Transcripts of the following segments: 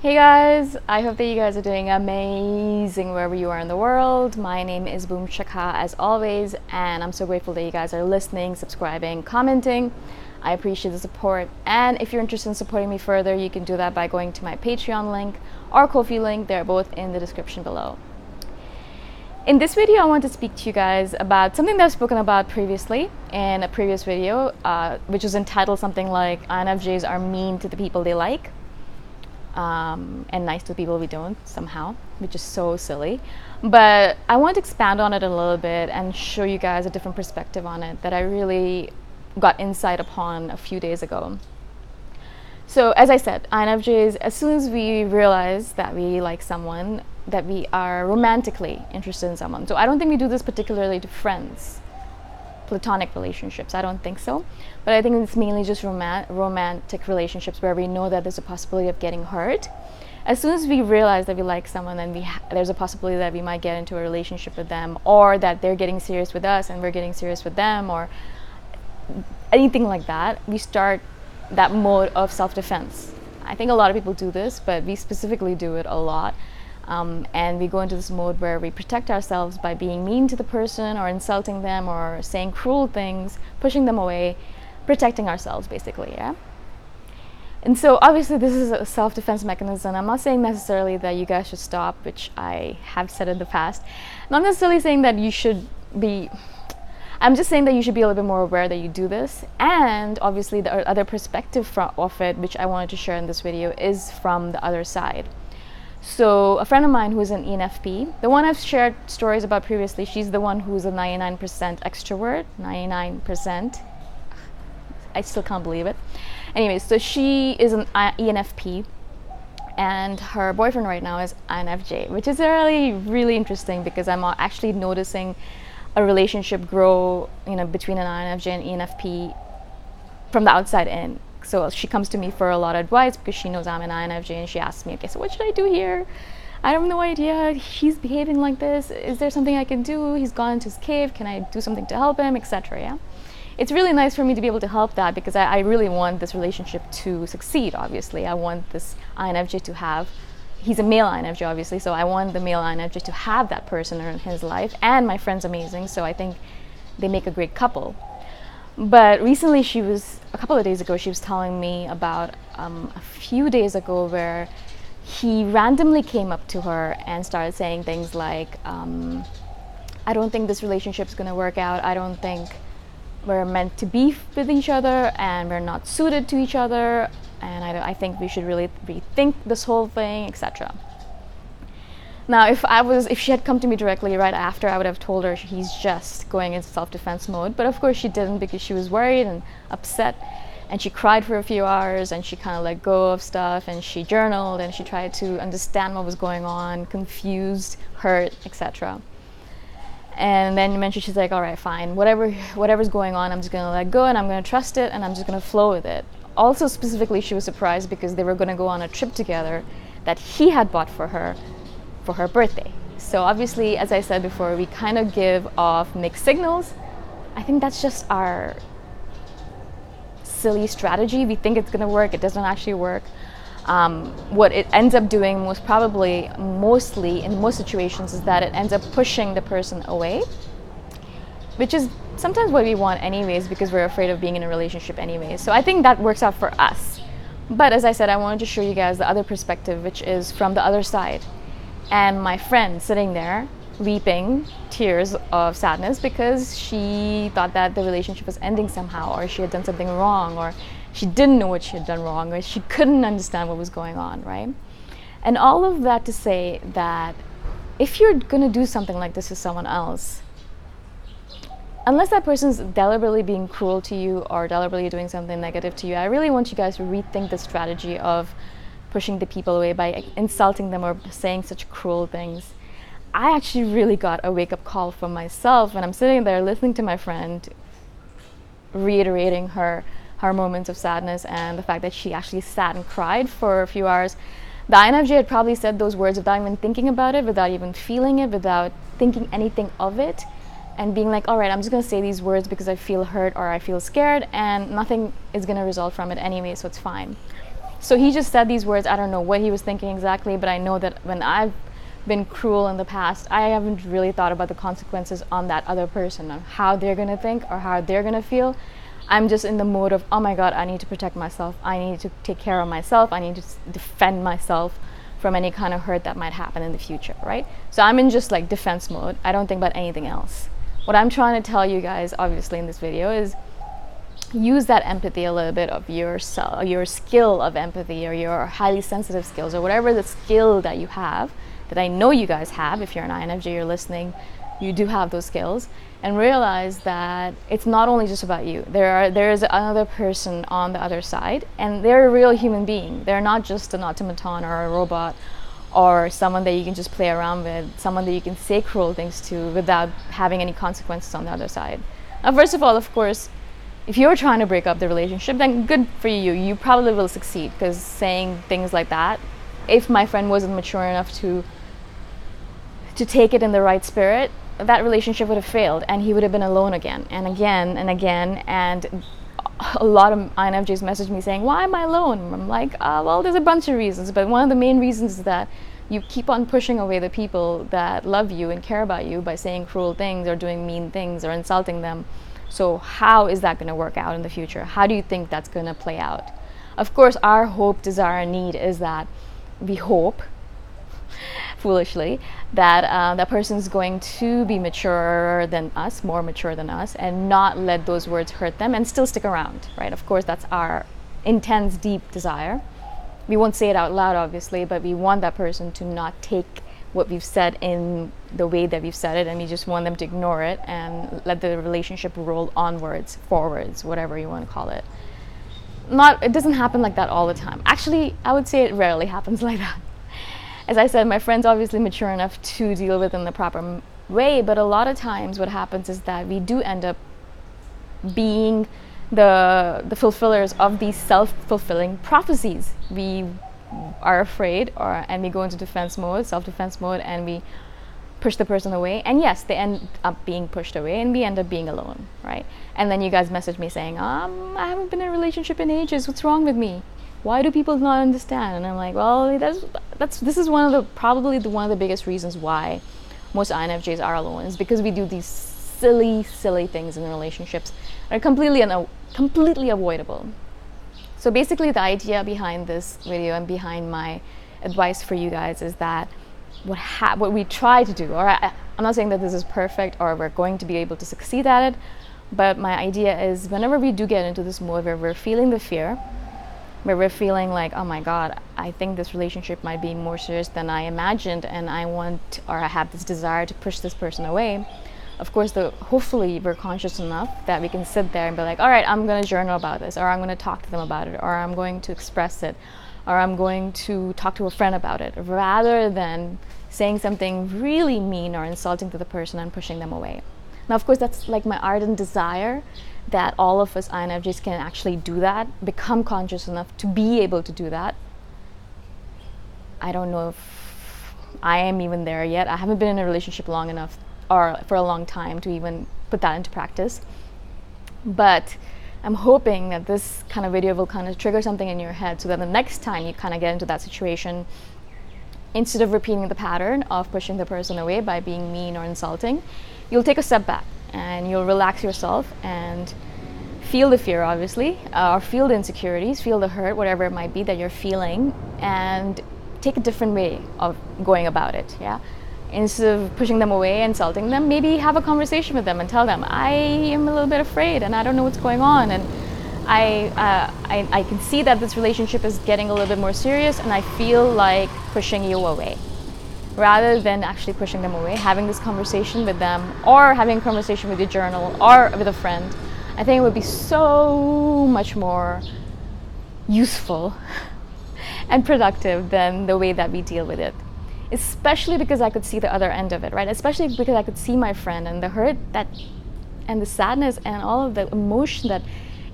Hey guys, I hope that you guys are doing amazing wherever you are in the world. My name is Shikha as always, and I'm so grateful that you guys are listening, subscribing, commenting. I appreciate the support, and if you're interested in supporting me further, you can do that by going to my Patreon link or Ko-fi link. They're both in the description below. In this video, I want to speak to you guys about something that I've spoken about previously in a previous video, which was entitled something like INFJs are mean to the people they like. And nice to people we don't somehow, which is so silly. But I want to expand on it a little bit and show you guys a different perspective on it that I really got insight upon a few days ago. So as I said, INFJs, as soon as we realize that we like someone, that we are romantically interested in someone. So I don't think we do this particularly to friends, platonic relationships. I don't think so, but I think it's mainly just romantic relationships where we know that there's a possibility of getting hurt. As soon as we realize that we like someone, then there's a possibility that we might get into a relationship with them, or that they're getting serious with us and we're getting serious with them, or anything like that. We start that mode of self-defense. I think a lot of people do this, but we specifically do it a lot. And we go into this mode where we protect ourselves by being mean to the person or insulting them or saying cruel things, pushing them away, protecting ourselves basically, yeah? And so obviously this is a self-defense mechanism. I'm not saying necessarily that you guys should stop, which I have said in the past. I'm not necessarily saying that you should be, I'm just saying that you should be a little bit more aware that you do this. And obviously the other perspective of it, which I wanted to share in this video, is from the other side. So a friend of mine who's an ENFP, the one I've shared stories about previously, she's the one who's a 99% extrovert, 99%. I still can't believe it. Anyways, so she is an ENFP and her boyfriend right now is INFJ, which is really, really interesting because I'm actually noticing a relationship grow, between an INFJ and ENFP from the outside in. So she comes to me for a lot of advice because she knows I'm an INFJ, and she asks me, okay, so what should I do here? I have no idea. He's behaving like this. Is there something I can do? He's gone into his cave. Can I do something to help him, etc. Yeah, it's really nice for me to be able to help that because I really want this relationship to succeed. Obviously, I want this INFJ to have. He's a male INFJ, obviously, so I want the male INFJ to have that person in his life. And my friend's amazing, so I think they make a great couple. But recently a couple of days ago, she was telling me about a few days ago where he randomly came up to her and started saying things like, I don't think this relationship is going to work out. I don't think we're meant to be with each other and we're not suited to each other. And I think we should really rethink this whole thing, etc. Now, if she had come to me directly right after, I would have told her he's just going into self-defense mode. But of course she didn't because she was worried and upset. And she cried for a few hours and she kind of let go of stuff and she journaled and she tried to understand what was going on, confused, hurt, etc. And then eventually she's like, all right, fine, whatever's going on, I'm just going to let go and I'm going to trust it and I'm just going to flow with it. Also, specifically, she was surprised because they were going to go on a trip together that he had bought for her birthday. So obviously, as I said before, we kind of give off mixed signals. I think that's just our silly strategy. We think it's going to work. It doesn't actually work. What it ends up doing mostly in most situations is that it ends up pushing the person away, which is sometimes what we want anyways because we're afraid of being in a relationship anyways. So I think that works out for us. But as I said, I wanted to show you guys the other perspective, which is from the other side. And my friend sitting there weeping tears of sadness because she thought that the relationship was ending somehow, or she had done something wrong, or she didn't know what she had done wrong, or she couldn't understand what was going on, right? And all of that to say that if you're going to do something like this to someone else, unless that person's deliberately being cruel to you or deliberately doing something negative to you, I really want you guys to rethink the strategy of pushing the people away by insulting them or saying such cruel things. I actually really got a wake-up call from myself when I'm sitting there listening to my friend reiterating her moments of sadness and the fact that she actually sat and cried for a few hours. The INFJ had probably said those words without even thinking about it, without even feeling it, without thinking anything of it, and being like, all right, I'm just going to say these words because I feel hurt or I feel scared, and nothing is going to result from it anyway, so it's fine. So he just said these words. I don't know what he was thinking exactly, but I know that when I've been cruel in the past, I haven't really thought about the consequences on that other person, on how they're gonna think or how they're gonna feel. I'm just in the mode of, oh my God, I need to protect myself. I need to take care of myself. I need to defend myself from any kind of hurt that might happen in the future, right? So I'm in just like defense mode. I don't think about anything else. What I'm trying to tell you guys, obviously, in this video is use that empathy a little bit of yourself, your skill of empathy, or your highly sensitive skills, or whatever the skill that you have, that I know you guys have. If you're an INFJ, you're listening, you do have those skills, and realize that it's not only just about you. There is another person on the other side, and they're a real human being. They're not just an automaton or a robot or someone that you can just play around with, someone that you can say cruel things to without having any consequences on the other side. Now, first of all, of course, if you're trying to break up the relationship, then good for you. You probably will succeed, because saying things like that, if my friend wasn't mature enough to take it in the right spirit, that relationship would have failed, and he would have been alone again and again and again. And a lot of INFJs message me saying, why am I alone? I'm like, well, there's a bunch of reasons, but one of the main reasons is that you keep on pushing away the people that love you and care about you by saying cruel things or doing mean things or insulting them. So how is that going to work out in the future? How do you think that's going to play out? Of course, our hope, desire, and need is that we hope, foolishly, that that person's going to be mature than us, more mature than us, and not let those words hurt them and still stick around, right? Of course, that's our intense, deep desire. We won't say it out loud, obviously, but we want that person to not take what we've said in the way that we've said it, and we just want them to ignore it and let the relationship roll onwards, forwards, whatever you want to call it. It doesn't happen like that all the time. Actually, I would say it rarely happens like that. As I said, my friend's obviously mature enough to deal with it in the proper way, but a lot of times what happens is that we do end up being the fulfillers of these self-fulfilling prophecies. We are afraid, and we go into defense mode, self-defense mode, and we push the person away. And yes, they end up being pushed away, and we end up being alone, right? And then you guys message me saying, I haven't been in a relationship in ages. What's wrong with me? Why do people not understand? And I'm like, well, this is probably one of the biggest reasons why most INFJs are alone, is because we do these silly things in relationships that are completely avoidable. So basically, the idea behind this video and behind my advice for you guys is that what we try to do, or I'm not saying that this is perfect or we're going to be able to succeed at it, but my idea is whenever we do get into this mode where we're feeling the fear, where we're feeling like, oh my God, I think this relationship might be more serious than I imagined, and I have this desire to push this person away. Of course, hopefully we're conscious enough that we can sit there and be like, all right, I'm going to journal about this, or I'm going to talk to them about it, or I'm going to express it, or I'm going to talk to a friend about it, rather than saying something really mean or insulting to the person and pushing them away. Now, of course, that's like my ardent desire that all of us INFJs can actually do that, become conscious enough to be able to do that. I don't know if I am even there yet. I haven't been in a relationship long enough or for a long time to even put that into practice. But I'm hoping that this kind of video will kind of trigger something in your head so that the next time you kind of get into that situation, instead of repeating the pattern of pushing the person away by being mean or insulting, you'll take a step back and you'll relax yourself and feel the fear, obviously, or feel the insecurities, feel the hurt, whatever it might be that you're feeling, and take a different way of going about it. Yeah, instead of pushing them away, insulting them, maybe have a conversation with them and tell them, I am a little bit afraid and I don't know what's going on, and I can see that this relationship is getting a little bit more serious, and I feel like pushing you away. Rather than actually pushing them away, having this conversation with them, or having a conversation with your journal or with a friend, I think it would be so much more useful and productive than the way that we deal with it. Especially because I could see the other end of it, right? Especially because I could see my friend and the hurt and the sadness and all of the emotion that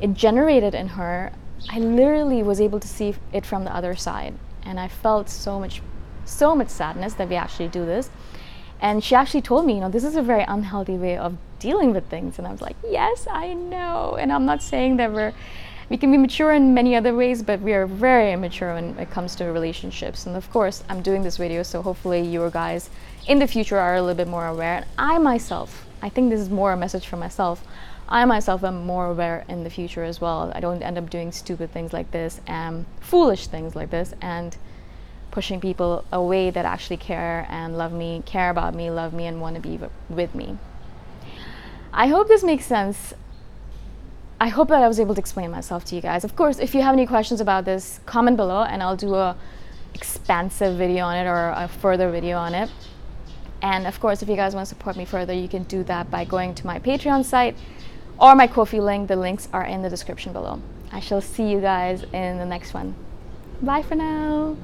it generated in her. I literally was able to see it from the other side, and I felt so much sadness that we actually do this. And she actually told me, this is a very unhealthy way of dealing with things. And I was like, yes, I know. And I'm not saying that we're We can be mature in many other ways, but we are very immature when it comes to relationships. And of course, I'm doing this video, so hopefully you guys in the future are a little bit more aware. And I myself, I think this is more a message for myself. I myself am more aware in the future as well. I don't end up doing stupid things like this and foolish things like this and pushing people away that actually care and love me, care about me, love me, and want to be with me. I hope this makes sense. I hope that I was able to explain myself to you guys. Of course, if you have any questions about this, comment below and I'll do a expansive video on it or a further video on it. And of course, if you guys want to support me further, you can do that by going to my Patreon site or my Ko-fi link. The links are in the description below. I shall see you guys in the next one. Bye for now.